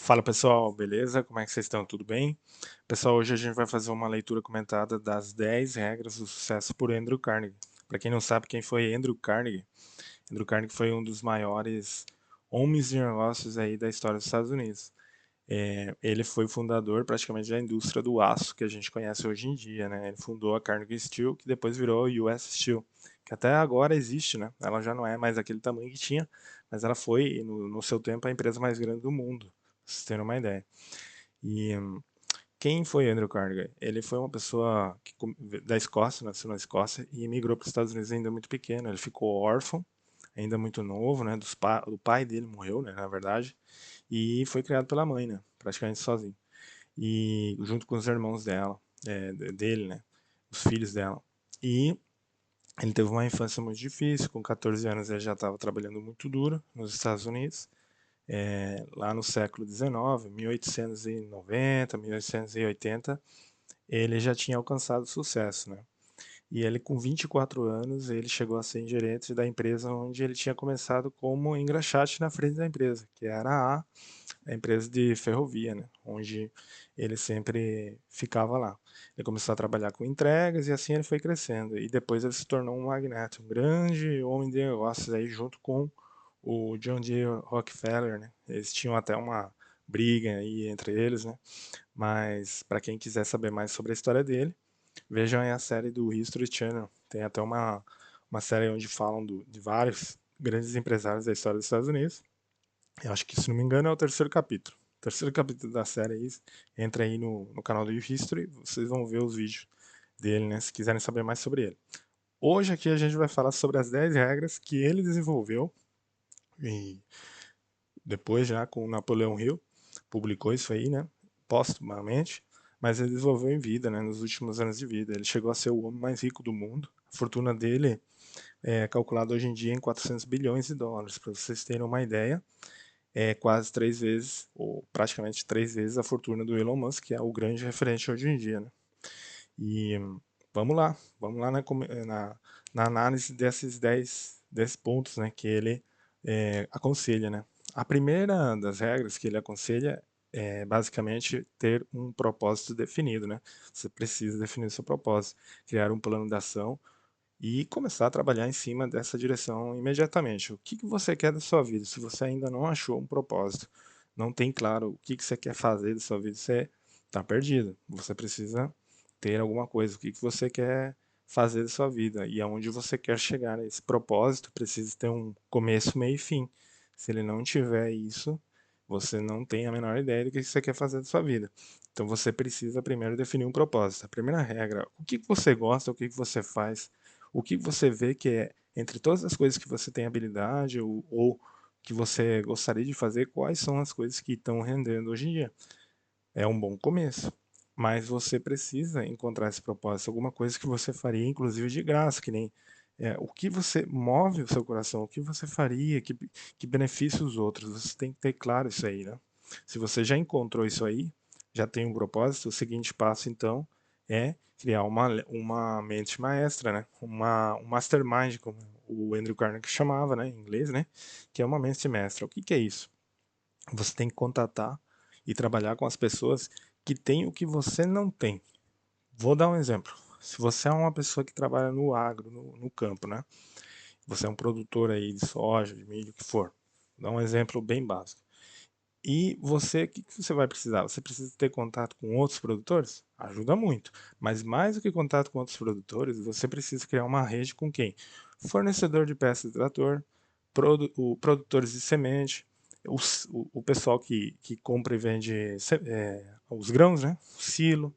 Fala pessoal, beleza? Como é que vocês estão? Tudo bem? Pessoal, hoje a gente vai fazer uma leitura comentada das 10 regras do sucesso por Andrew Carnegie. Para quem não sabe quem foi Andrew Carnegie foi um dos maiores homens de negócios aí da história dos Estados Unidos. Ele foi o fundador praticamente da indústria do aço que a gente conhece hoje em dia, né? Ele fundou a Carnegie Steel, que depois virou US Steel, que até agora existe, né? Ela já não é mais aquele tamanho que tinha, mas ela foi, no seu tempo, a empresa mais grande do mundo, pra vocês terem uma ideia. E quem foi Andrew Carnegie? Ele foi uma pessoa da Escócia, nasceu na Escócia e emigrou para os Estados Unidos ainda muito pequeno. Ele ficou órfão, ainda muito novo, né? O pai dele morreu, né? Na verdade, e foi criado pela mãe, né? Praticamente sozinho. E junto com os irmãos dela, dele, né? Os filhos dela. E ele teve uma infância muito difícil. Com 14 anos ele já estava trabalhando muito duro nos Estados Unidos, lá no século XIX, 1890, 1880, ele já tinha alcançado sucesso, né? E ele, com 24 anos, ele chegou a ser gerente da empresa onde ele tinha começado como engraxate na frente da empresa, que era a empresa de ferrovia, né? Onde ele sempre ficava lá. Ele começou a trabalhar com entregas e assim ele foi crescendo. E depois ele se tornou um magnata, um grande homem de negócios aí junto com o John D. Rockefeller, né? Eles tinham até uma briga aí entre eles, né? Mas para quem quiser saber mais sobre a história dele, vejam aí a série do History Channel. Tem até uma série onde falam de vários grandes empresários da história dos Estados Unidos. Eu acho que, se não me engano, é o terceiro capítulo. O terceiro capítulo da série aí, entra aí no canal do History, vocês vão ver os vídeos dele, né? Se quiserem saber mais sobre ele. Hoje aqui a gente vai falar sobre as 10 regras que ele desenvolveu e depois já com o Napoleão Hill, publicou isso aí, né? Póstumamente, mas ele desenvolveu em vida, né? Nos últimos anos de vida. Ele chegou a ser o homem mais rico do mundo. A fortuna dele é calculada hoje em dia em 400 bilhões de dólares, para vocês terem uma ideia. É quase 3 vezes, ou praticamente 3 vezes a fortuna do Elon Musk, que é o grande referente hoje em dia, né? E vamos lá na análise desses pontos, né, que ele aconselha, né? A primeira das regras que ele aconselha é basicamente ter um propósito definido, né? Você precisa definir o seu propósito, criar um plano de ação e começar a trabalhar em cima dessa direção imediatamente. O que você quer da sua vida? Se você ainda não achou um propósito, não tem claro o que você quer fazer da sua vida, você está perdido. Você precisa ter alguma coisa. O que você quer fazer da sua vida e aonde você quer chegar. Esse propósito precisa ter um começo, meio e fim. Se ele não tiver isso, você não tem a menor ideia do que você quer fazer da sua vida. Então você precisa primeiro definir um propósito. A primeira regra, o que você gosta, o que você faz, o que você vê que é, entre todas as coisas que você tem habilidade ou que você gostaria de fazer, quais são as coisas que estão rendendo hoje em dia. É um bom começo, mas você precisa encontrar esse propósito, alguma coisa que você faria, inclusive de graça, que nem o que você move o seu coração, o que você faria, que beneficia os outros. Você tem que ter claro isso aí, né? Se você já encontrou isso aí, já tem um propósito, o seguinte passo então é criar uma mente maestra, né? Um mastermind, como o Andrew Carnegie chamava, né, em inglês, né? Que é uma mente mestra. O que é isso? Você tem que contatar e trabalhar com as pessoas que têm o que você não tem. Vou dar um exemplo. Se você é uma pessoa que trabalha no agro, no campo, né? Você é um produtor aí de soja, de milho, o que for. Vou dar um exemplo bem básico. E você, o que você vai precisar? Você precisa ter contato com outros produtores? Ajuda muito. Mas mais do que contato com outros produtores, você precisa criar uma rede com quem? Fornecedor de peças de trator, produtores de semente, o pessoal que compra e vende os grãos, né? Silo.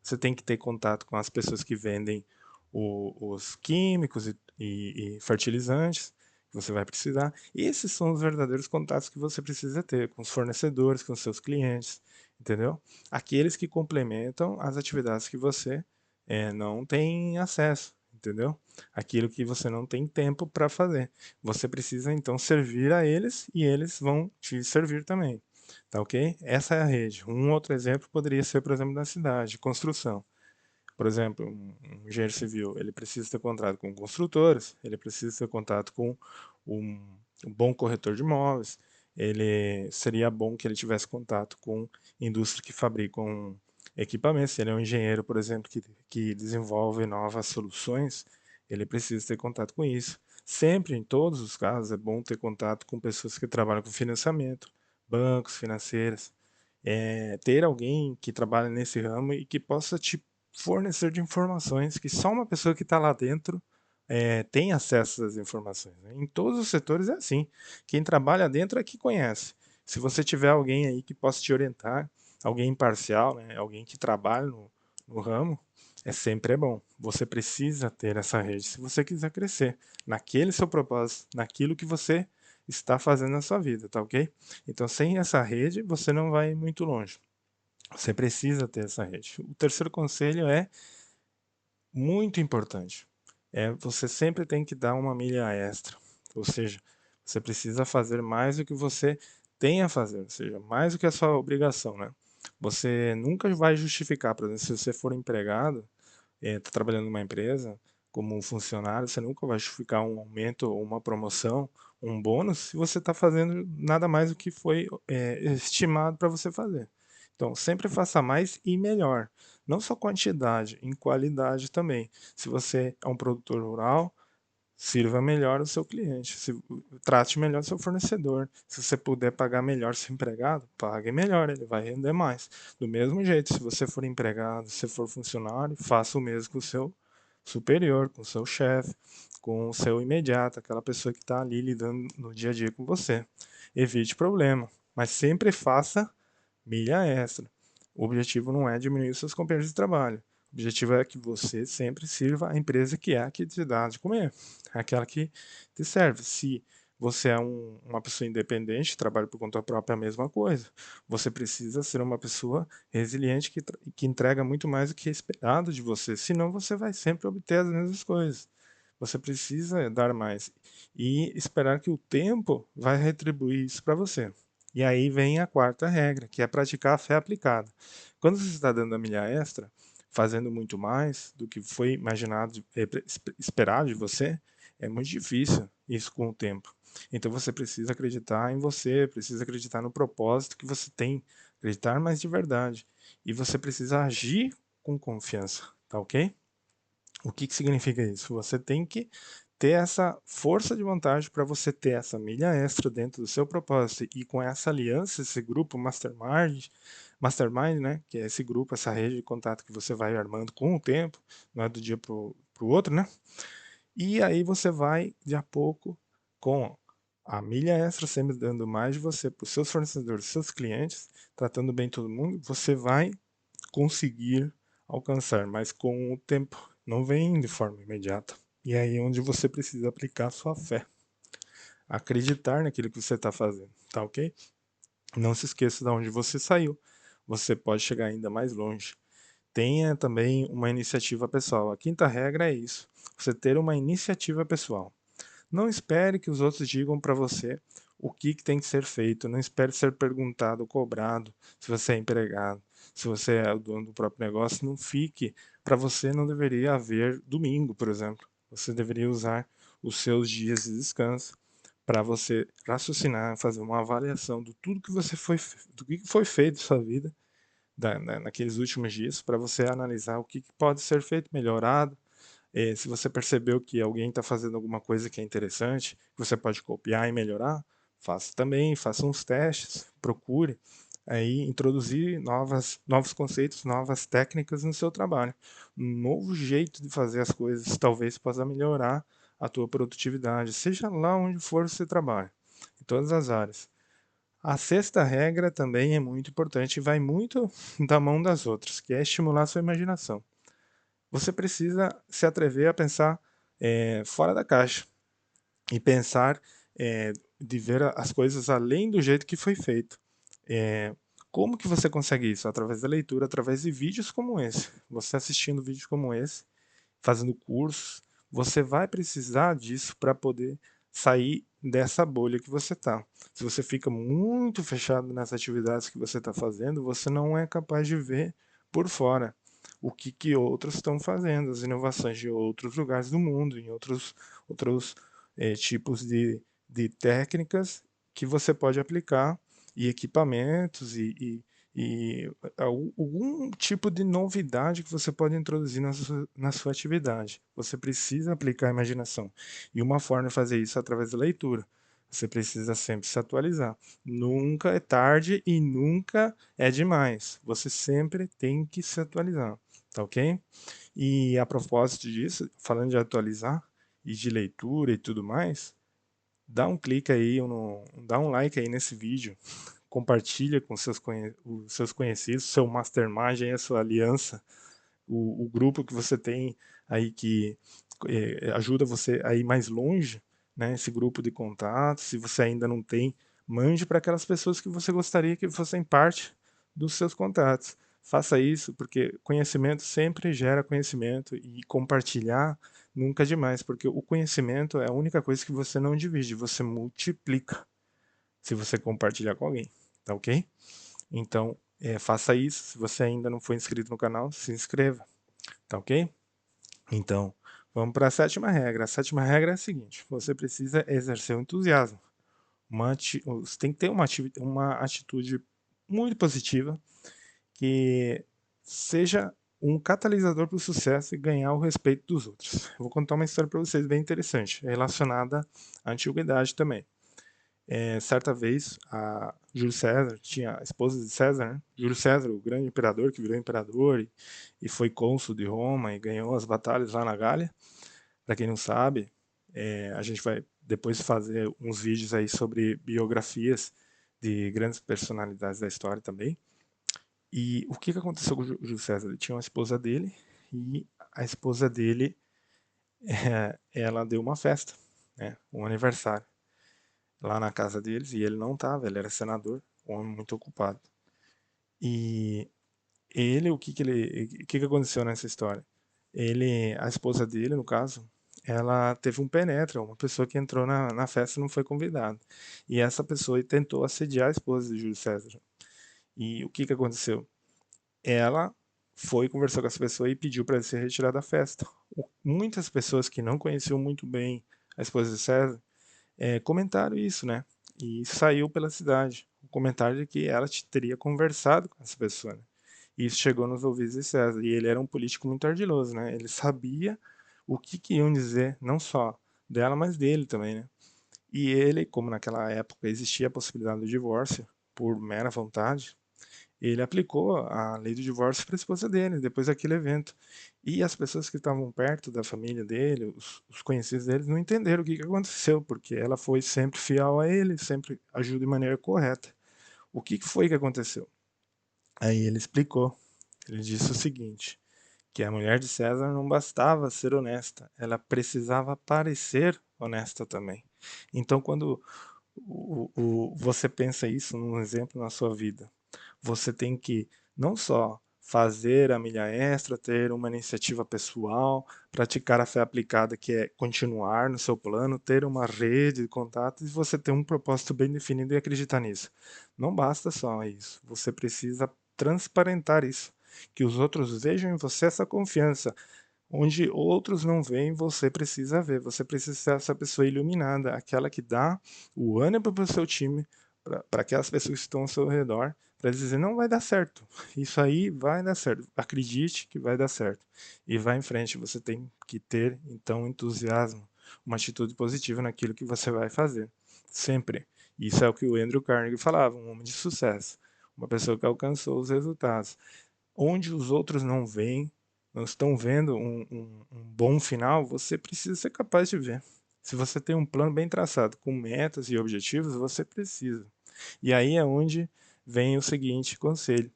Você tem que ter contato com as pessoas que vendem os químicos e fertilizantes que você vai precisar. Esses são os verdadeiros contatos que você precisa ter com os fornecedores, com os seus clientes, entendeu? Aqueles que complementam as atividades que você não tem acesso, entendeu? Aquilo que você não tem tempo para fazer. Você precisa então servir a eles e eles vão te servir também. Tá ok? Essa é a rede. Um outro exemplo poderia ser, por exemplo, na cidade, construção. Por exemplo, um engenheiro civil, ele precisa ter contato com construtores, ele precisa ter contato com um, um bom corretor de imóveis, ele seria bom que ele tivesse contato com indústrias que fabricam equipamentos. Se ele é um engenheiro, por exemplo, que desenvolve novas soluções, ele precisa ter contato com isso. Sempre, em todos os casos, é bom ter contato com pessoas que trabalham com financiamento, bancos, financeiras, ter alguém que trabalha nesse ramo e que possa te fornecer de informações que só uma pessoa que está lá dentro tem acesso às informações, né? Em todos os setores é assim. Quem trabalha dentro é que conhece. Se você tiver alguém aí que possa te orientar, alguém imparcial, né? Alguém que trabalha no ramo, sempre é bom. Você precisa ter essa rede se você quiser crescer naquele seu propósito, naquilo que você está fazendo na sua vida, tá ok? Então, sem essa rede, você não vai muito longe. Você precisa ter essa rede. O terceiro conselho é muito importante. Você sempre tem que dar uma milha extra. Ou seja, você precisa fazer mais do que você tem a fazer, ou seja, mais do que a sua obrigação, né? Você nunca vai justificar, por exemplo, se você for empregado, está trabalhando numa empresa como um funcionário, você nunca vai justificar um aumento ou uma promoção, um bônus, se você está fazendo nada mais do que foi estimado para você fazer. Então, sempre faça mais e melhor. Não só quantidade, em qualidade também. Se você é um produtor rural, sirva melhor o seu cliente, trate melhor o seu fornecedor. Se você puder pagar melhor seu empregado, pague melhor, ele vai render mais. Do mesmo jeito, se você for empregado, se for funcionário, faça o mesmo com o seu superior, com o seu chefe, com o seu imediato, aquela pessoa que está ali lidando no dia a dia com você. Evite problema, mas sempre faça milha extra. O objetivo não é diminuir seus companheiros de trabalho. O objetivo é que você sempre sirva a empresa que é a que te dá de comer, aquela que te serve. Se você é uma pessoa independente, trabalha por conta própria, é a mesma coisa. Você precisa ser uma pessoa resiliente que entrega muito mais do que é esperado de você, senão você vai sempre obter as mesmas coisas. Você precisa dar mais e esperar que o tempo vai retribuir isso para você. E aí vem a quarta regra, que é praticar a fé aplicada. Quando você está dando a milha extra, fazendo muito mais do que foi imaginado, esperado de você, é muito difícil isso com o tempo. Então você precisa acreditar em você, precisa acreditar no propósito que você tem, acreditar mais de verdade. E você precisa agir com confiança, tá ok? O que que significa isso? Você tem que ter essa força de vontade para você ter essa milha extra dentro do seu propósito e com essa aliança, esse grupo mastermind, né, que é esse grupo, essa rede de contato que você vai armando com o tempo, não é do dia pro outro, né? E aí você vai de a pouco com a milha extra sempre dando mais de você para os seus fornecedores, seus clientes, tratando bem todo mundo, você vai conseguir alcançar, mas com o tempo, não vem de forma imediata. E é aí onde você precisa aplicar sua fé, acreditar naquilo que você está fazendo, tá ok? Não se esqueça de onde você saiu, você pode chegar ainda mais longe. Tenha também uma iniciativa pessoal. A quinta regra é isso, você ter uma iniciativa pessoal. Não espere que os outros digam para você o que tem que ser feito. Não espere ser perguntado, cobrado, se você é empregado, se você é o dono do próprio negócio. Não fique. Para você não deveria haver domingo, por exemplo. Você deveria usar os seus dias de descanso para você raciocinar, fazer uma avaliação do tudo que você do que foi feito na sua vida naqueles últimos dias, para você analisar o que pode ser feito melhorado, se você percebeu que alguém está fazendo alguma coisa que é interessante, que você pode copiar e melhorar, faça também, faça uns testes, procure aí introduzir novos conceitos, novas técnicas no seu trabalho. Um novo jeito de fazer as coisas talvez possa melhorar a tua produtividade, seja lá onde for você trabalha, em todas as áreas. A sexta regra também é muito importante e vai muito da mão das outras, que é estimular a sua imaginação. Você precisa se atrever a pensar fora da caixa e pensar de ver as coisas além do jeito que foi feito. É, como que você consegue isso? Através da leitura, através de vídeos como esse. Você assistindo vídeos como esse, fazendo cursos, você vai precisar disso para poder sair dessa bolha que você está. Se você fica muito fechado nas atividades que você está fazendo, você não é capaz de ver por fora o que outros estão fazendo, as inovações de outros lugares do mundo, em outros tipos de técnicas que você pode aplicar, e equipamentos, e algum tipo de novidade que você pode introduzir na sua atividade. Você precisa aplicar a imaginação. E uma forma de fazer isso é através da leitura. Você precisa sempre se atualizar. Nunca é tarde e nunca é demais. Você sempre tem que se atualizar, tá ok? E a propósito disso, falando de atualizar e de leitura e tudo mais, dá um clique aí, dá um like aí nesse vídeo, compartilha com os seus conhecidos, seu mastermind, aí, a sua aliança, o grupo que você tem aí que ajuda você a ir mais longe, né? Esse grupo de contatos, se você ainda não tem, mande para aquelas pessoas que você gostaria que fossem parte dos seus contatos. Faça isso, porque conhecimento sempre gera conhecimento e compartilhar nunca é demais, porque o conhecimento é a única coisa que você não divide, você multiplica se você compartilhar com alguém, tá ok? Então, faça isso. Se você ainda não foi inscrito no canal, se inscreva, tá ok? Então, vamos para a sétima regra. A sétima regra é a seguinte: você precisa exercer o entusiasmo. Você tem que ter uma atitude muito positiva que seja um catalisador para o sucesso e ganhar o respeito dos outros. Eu vou contar uma história para vocês bem interessante, relacionada à antiguidade também. Certa vez, a Júlio César tinha a esposa de César, né? Júlio César, o grande imperador que virou imperador e foi cônsul de Roma e ganhou as batalhas lá na Gália. Para quem não sabe, a gente vai depois fazer uns vídeos aí sobre biografias de grandes personalidades da história também. E o que aconteceu com o Júlio César? Ele tinha uma esposa dele e a esposa dele, ela deu uma festa, né? Um aniversário lá na casa deles e ele não estava, ele era senador, um homem muito ocupado. E ele, o que aconteceu nessa história? A esposa dele, no caso, ela teve um penetra, uma pessoa que entrou na festa e não foi convidada. E essa pessoa tentou assediar a esposa de Júlio César. E o que aconteceu? Ela foi conversar com essa pessoa e pediu para ele se retirar da festa. Muitas pessoas que não conheciam muito bem a esposa de César comentaram isso, né? E saiu pela cidade. O comentário de que ela teria conversado com essa pessoa, né? E isso chegou nos ouvidos de César. E ele era um político muito ardiloso, né? Ele sabia o que iam dizer, não só dela, mas dele também, né? E ele, como naquela época existia a possibilidade do divórcio por mera vontade, ele aplicou a lei do divórcio para a esposa dele, depois daquele evento. E as pessoas que estavam perto da família dele, os conhecidos dele, não entenderam o que aconteceu, porque ela foi sempre fiel a ele, sempre agiu de maneira correta. O que foi que aconteceu? Aí ele explicou. Ele disse o seguinte: que a mulher de César não bastava ser honesta, ela precisava parecer honesta também. Então, quando você pensa isso num exemplo na sua vida, você tem que não só fazer a milha extra, ter uma iniciativa pessoal, praticar a fé aplicada, que é continuar no seu plano, ter uma rede de contatos e você ter um propósito bem definido e acreditar nisso. Não basta só isso, você precisa transparentar isso, que os outros vejam em você essa confiança. Onde outros não veem, você precisa ver. Você precisa ser essa pessoa iluminada, aquela que dá o ânimo para o seu time, para aquelas pessoas que estão ao seu redor, para eles dizerem, não vai dar certo. Isso aí vai dar certo. Acredite que vai dar certo. E vá em frente. Você tem que ter, então, entusiasmo, uma atitude positiva naquilo que você vai fazer. Sempre. Isso é o que o Andrew Carnegie falava, um homem de sucesso. Uma pessoa que alcançou os resultados. Onde os outros não veem, não estão vendo um bom final, você precisa ser capaz de ver. Se você tem um plano bem traçado, com metas e objetivos, você precisa. E aí é onde vem o seguinte conselho,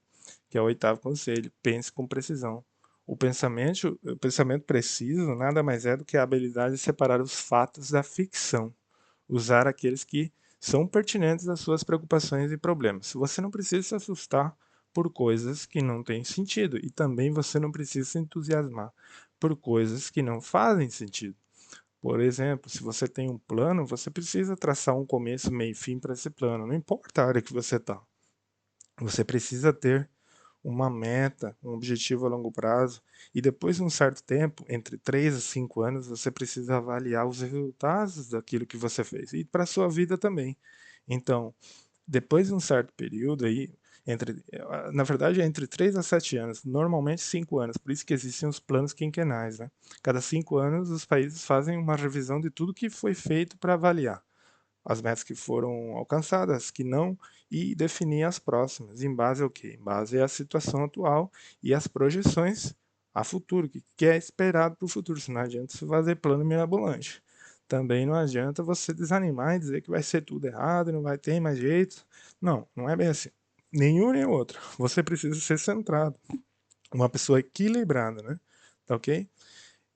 que é o oitavo conselho: pense com precisão. O pensamento preciso nada mais é do que a habilidade de separar os fatos da ficção, usar aqueles que são pertinentes às suas preocupações e problemas. Você não precisa se assustar por coisas que não têm sentido e também você não precisa se entusiasmar por coisas que não fazem sentido. Por exemplo, se você tem um plano, você precisa traçar um começo, meio e fim para esse plano, não importa a área que você está. Você precisa ter uma meta, um objetivo a longo prazo, e depois de um certo tempo, entre 3 a 5 anos, você precisa avaliar os resultados daquilo que você fez, e para a sua vida também. Então, depois de um certo período aí, na verdade é entre 3 a 7 anos, normalmente 5 anos, por isso que existem os planos quinquenais, né? Cada 5 anos os países fazem uma revisão de tudo que foi feito para avaliar as metas que foram alcançadas, que não, e definir as próximas. Em base ao quê? Em base à situação atual e às projeções a futuro, que é esperado para o futuro. Se não adianta você fazer plano mirabolante. Também não adianta você desanimar e dizer que vai ser tudo errado, não vai ter mais jeito. Não, não é bem assim. Nenhum nem outro. Você precisa ser centrado. Uma pessoa equilibrada, né? Tá ok?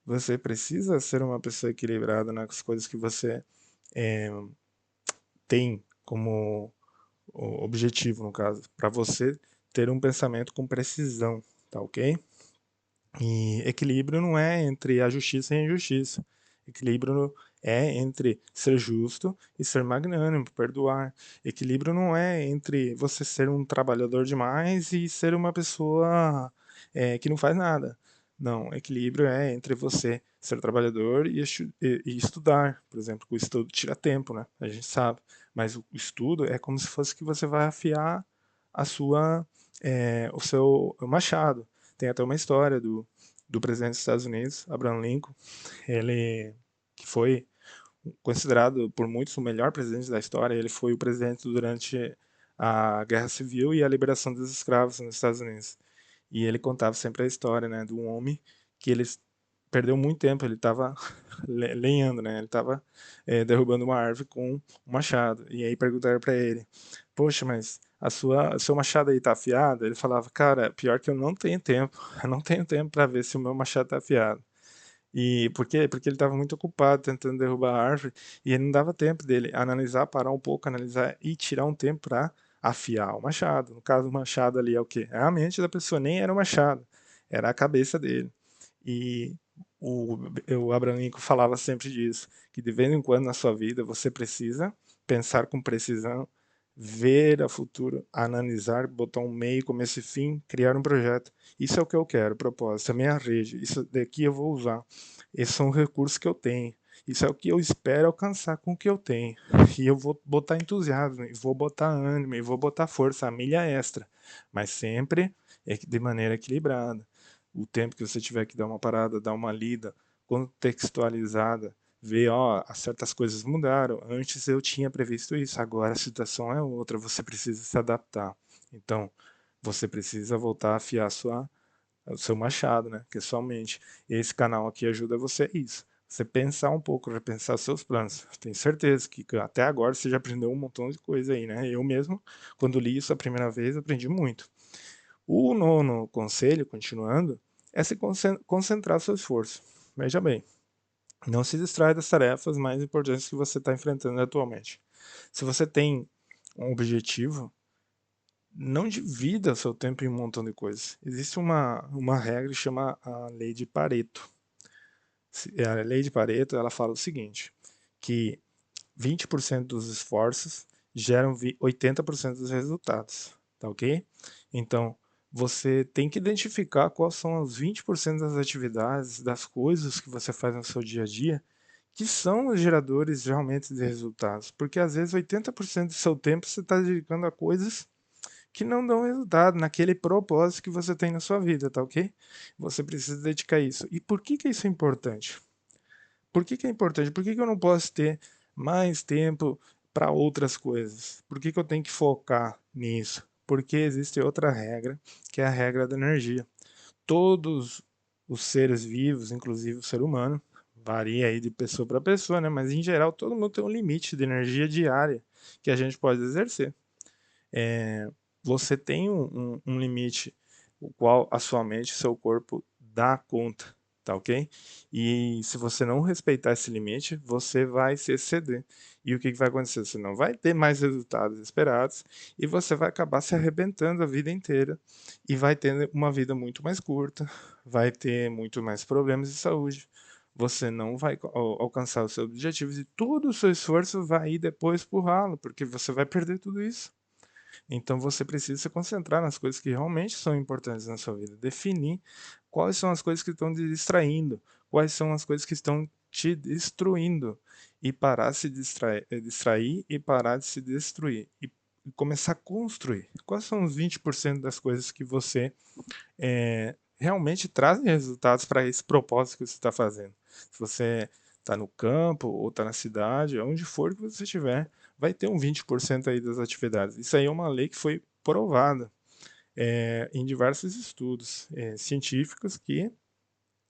Você precisa ser uma pessoa equilibrada nas coisas que você é, tem como objetivo, no caso, para você ter um pensamento com precisão, tá ok? E equilíbrio não é entre a justiça e a injustiça. Equilíbrio é entre ser justo e ser magnânimo, perdoar. Equilíbrio não é entre você ser um trabalhador demais e ser uma pessoa que não faz nada. Não, equilíbrio é entre você ser trabalhador e estudar. Por exemplo, o estudo tira tempo, né? A gente sabe. Mas o estudo é como se fosse que você vai afiar o seu machado. Tem até uma história do presidente dos Estados Unidos, Abraham Lincoln, ele que foi considerado por muitos o melhor presidente da história. Ele foi o presidente durante a Guerra Civil e a liberação dos escravos nos Estados Unidos. E ele contava sempre a história, né, de um homem que ele perdeu muito tempo, ele estava lenhando, né? Ele estava derrubando uma árvore com um machado. E aí perguntaram para ele: "Poxa, mas o seu machado aí tá afiado?" Ele falava: "Cara, pior que eu não tenho tempo. Eu não tenho tempo para ver se o meu machado tá afiado." E por quê? Porque ele estava muito ocupado tentando derrubar a árvore e ele não dava tempo dele analisar, parar um pouco, analisar e tirar um tempo para afiar o machado. No caso, o machado ali é o quê? É a mente da pessoa, nem era o machado, era a cabeça dele. E o, o Abraham Lincoln falava sempre disso, que de vez em quando na sua vida você precisa pensar com precisão, ver a futuro, analisar, botar um meio, começo e fim, criar um projeto. Isso é o que eu quero, propósito, a minha rede, isso daqui eu vou usar. Esses são os recursos que eu tenho. Isso é o que eu espero alcançar com o que eu tenho. E eu vou botar entusiasmo, e vou botar ânimo, e vou botar força, a milha extra. Mas sempre de maneira equilibrada. O tempo que você tiver que dar uma parada, dar uma lida, contextualizada, ver, ó, certas coisas mudaram. Antes eu tinha previsto isso, agora a situação é outra, você precisa se adaptar. Então, você precisa voltar a afiar o seu machado, né? Que é sua mente. E esse canal aqui ajuda você a isso. Você pensar um pouco, repensar seus planos. Tenho certeza que até agora você já aprendeu um montão de coisa aí, né? Eu mesmo, quando li isso a primeira vez, aprendi muito. O nono conselho, continuando, é se concentrar seu esforço. Veja bem, não se distraia das tarefas mais importantes que você está enfrentando atualmente. Se você tem um objetivo, não divida seu tempo em um montão de coisas. Existe uma regra que chama a lei de Pareto. A lei de Pareto ela fala o seguinte, que 20% dos esforços geram 80% dos resultados, tá ok? Então, você tem que identificar quais são os 20% das atividades, das coisas que você faz no seu dia a dia, que são os geradores realmente de resultados. Porque às vezes 80% do seu tempo você está dedicando a coisas que não dão resultado naquele propósito que você tem na sua vida, tá ok? Você precisa dedicar isso. E por que isso é importante? Por que é importante? Por que eu não posso ter mais tempo para outras coisas? Por que eu tenho que focar nisso? Porque existe outra regra, que é a regra da energia. Todos os seres vivos, inclusive o ser humano, varia aí de pessoa para pessoa, né? Mas em geral todo mundo tem um limite de energia diária que a gente pode exercer. Você tem um limite o qual a sua mente, seu corpo dá conta, tá ok? E se você não respeitar esse limite, você vai se exceder. E o que vai acontecer? Você não vai ter mais resultados esperados e você vai acabar se arrebentando a vida inteira e vai ter uma vida muito mais curta, vai ter muito mais problemas de saúde. Você não vai alcançar os seus objetivos e todo o seu esforço vai ir depois pro ralo, porque você vai perder tudo isso. Então você precisa se concentrar nas coisas que realmente são importantes na sua vida, definir quais são as coisas que estão te distraindo, quais são as coisas que estão te destruindo. e parar de se distrair e parar de se destruir e começar a construir. Quais são os 20% das coisas que você realmente trazem resultados para esse propósito que você está fazendo? Se você está no campo ou está na cidade, onde for que você estiver, vai ter um 20% aí das atividades. Isso aí é uma lei que foi provada em diversos estudos científicos que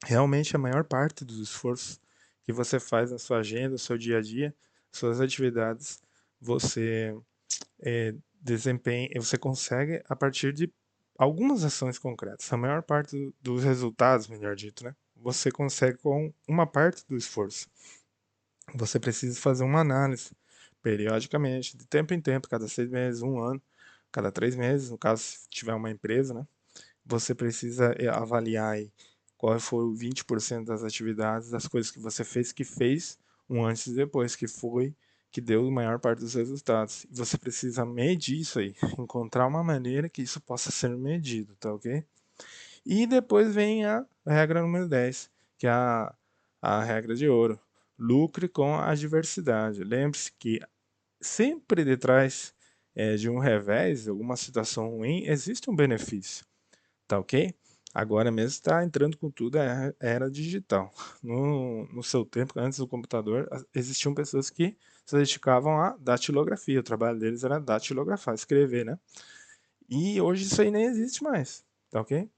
realmente a maior parte dos esforços que você faz na sua agenda, no seu dia a dia, suas atividades, você desempenha, você consegue a partir de algumas ações concretas. A maior parte dos resultados, melhor dito, né? Você consegue com uma parte do esforço. Você precisa fazer uma análise periodicamente, de tempo em tempo, cada 6 meses, um ano, cada 3 meses, no caso, se tiver uma empresa, né? Você precisa avaliar aí qual foi o 20% das atividades, das coisas que fez um antes e depois, que deu a maior parte dos resultados. Você precisa medir isso aí, encontrar uma maneira que isso possa ser medido, tá ok? E depois vem a regra número 10, que é a regra de ouro. Lucre com a adversidade. Lembre-se que sempre detrás de um revés, alguma situação ruim, existe um benefício. Tá ok? Agora mesmo está entrando com tudo a era digital. No seu tempo, antes do computador, existiam pessoas que se dedicavam à datilografia. O trabalho deles era datilografar, escrever, né? E hoje isso aí nem existe mais, tá ok?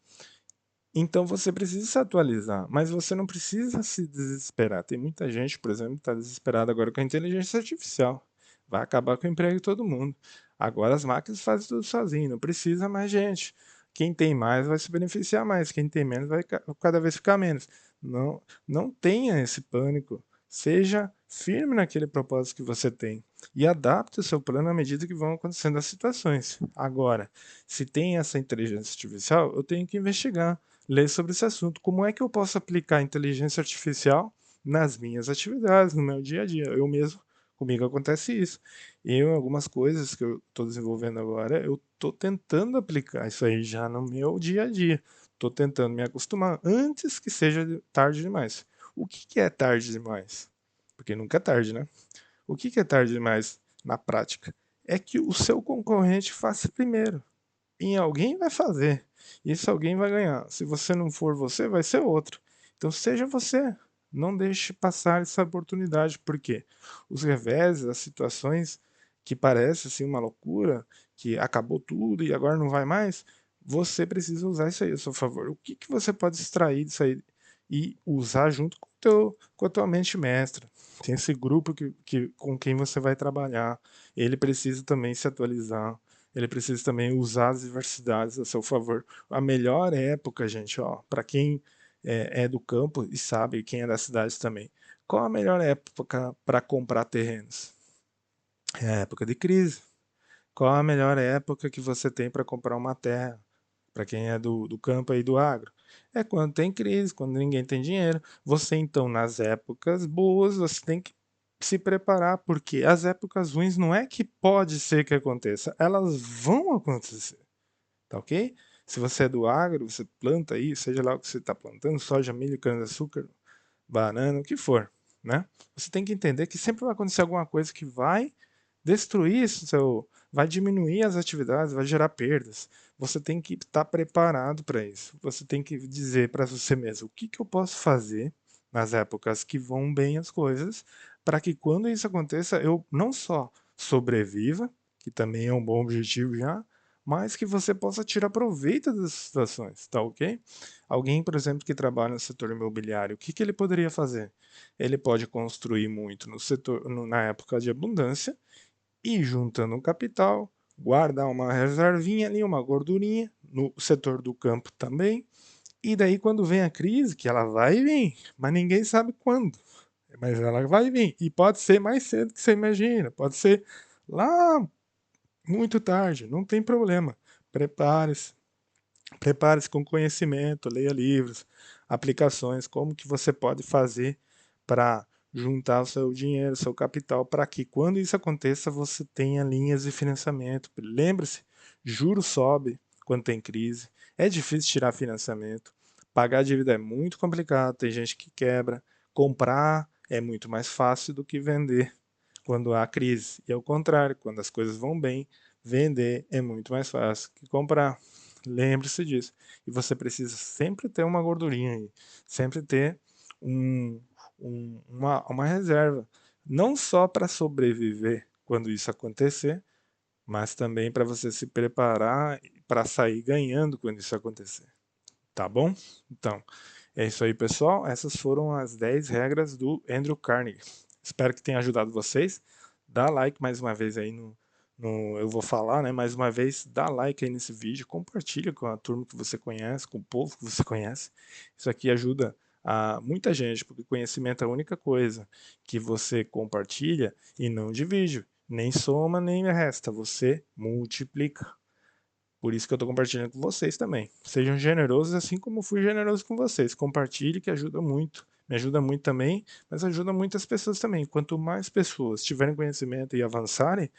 Então você precisa se atualizar, mas você não precisa se desesperar. Tem muita gente, por exemplo, que está desesperada agora com a inteligência artificial. Vai acabar com o emprego de todo mundo. Agora as máquinas fazem tudo sozinho, não precisa mais gente. Quem tem mais vai se beneficiar mais, quem tem menos vai cada vez ficar menos. Não, não tenha esse pânico. Seja firme naquele propósito que você tem e adapte o seu plano à medida que vão acontecendo as situações. Agora, se tem essa inteligência artificial, eu tenho que investigar, ler sobre esse assunto. Como é que eu posso aplicar a inteligência artificial nas minhas atividades, no meu dia a dia? Eu mesmo, comigo acontece isso. Eu, algumas coisas que eu estou desenvolvendo agora, eu estou tentando aplicar isso aí já no meu dia a dia. Estou tentando me acostumar antes que seja tarde demais. O que, que é tarde demais? Porque nunca é tarde, né? O que, que é tarde demais na prática? É que o seu concorrente faça primeiro. E alguém vai fazer. E esse alguém vai ganhar. Se você não for você, vai ser outro. Então seja você. Não deixe passar essa oportunidade, porque os reveses, as situações que parecem assim uma loucura, que acabou tudo e agora não vai mais, você precisa usar isso aí a seu favor. O que, que você pode extrair disso aí e usar junto com a tua mente mestra? Tem esse grupo com quem você vai trabalhar. Ele precisa também se atualizar, ele precisa também usar as diversidades a seu favor. A melhor época, gente, ó, para quem é do campo e sabe, quem é da cidade também, qual a melhor época para comprar terrenos? É a época de crise. Qual a melhor época que você tem para comprar uma terra? Para quem é do campo e do agro? É quando tem crise, quando ninguém tem dinheiro. Você, então, nas épocas boas, você tem que se preparar, porque as épocas ruins não é que pode ser que aconteça, elas vão acontecer, tá ok? Se você é do agro, você planta aí, seja lá o que você está plantando, soja, milho, cana-de-açúcar, banana, o que for, né? Você tem que entender que sempre vai acontecer alguma coisa que vai destruir vai diminuir as atividades, vai gerar perdas. Você tem que estar preparado para isso. Você tem que dizer para você mesmo o que, que eu posso fazer nas épocas que vão bem as coisas, para que quando isso aconteça eu não só sobreviva, que também é um bom objetivo já, mas que você possa tirar proveito das situações, tá ok? Alguém, por exemplo, que trabalha no setor imobiliário, o que, que ele poderia fazer? Ele pode construir muito no setor, na época de abundância, e juntando um capital, guardar uma reservinha ali, uma gordurinha, no setor do campo também, e daí quando vem a crise, que ela vai vir, mas ninguém sabe quando, mas ela vai vir, e pode ser mais cedo que você imagina, pode ser lá muito tarde, não tem problema. Prepare-se, prepare-se com conhecimento, leia livros, aplicações, como que você pode fazer para juntar o seu dinheiro, o seu capital, para que quando isso aconteça você tenha linhas de financiamento. Lembre-se, juros sobe quando tem crise, é difícil tirar financiamento, pagar a dívida é muito complicado, tem gente que quebra, comprar é muito mais fácil do que vender quando há crise. E ao contrário, quando as coisas vão bem, vender é muito mais fácil que comprar. Lembre-se disso. E você precisa sempre ter uma gordurinha aí, sempre ter um, uma reserva. Não só para sobreviver quando isso acontecer, mas também para você se preparar para sair ganhando quando isso acontecer. Tá bom? Então, é isso aí, pessoal. Essas foram as 10 regras do Andrew Carnegie. Espero que tenha ajudado vocês. Dá like mais uma vez aí eu vou falar, né? Mais uma vez, dá like aí nesse vídeo, compartilha com a turma que você conhece, com o povo que você conhece. Isso aqui ajuda a muita gente, porque conhecimento é a única coisa que você compartilha e não divide, nem soma nem resta, você multiplica. Por isso que eu estou compartilhando com vocês também. Sejam generosos assim como fui generoso com vocês. Compartilhe que ajuda muito. Me ajuda muito também, mas ajuda muitas pessoas também. Quanto mais pessoas tiverem conhecimento e avançarem,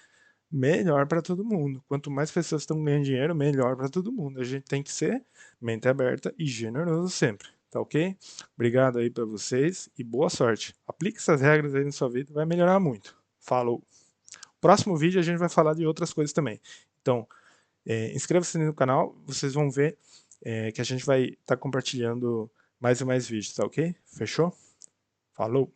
melhor para todo mundo. Quanto mais pessoas estão ganhando dinheiro, melhor para todo mundo. A gente tem que ser mente aberta e generoso sempre. Tá ok? Obrigado aí para vocês e boa sorte. Aplique essas regras aí na sua vida, vai melhorar muito. Falou! Próximo vídeo a gente vai falar de outras coisas também. Então, inscreva-se no canal, vocês vão ver que a gente vai estar compartilhando mais e mais vídeos, tá ok? Fechou? Falou!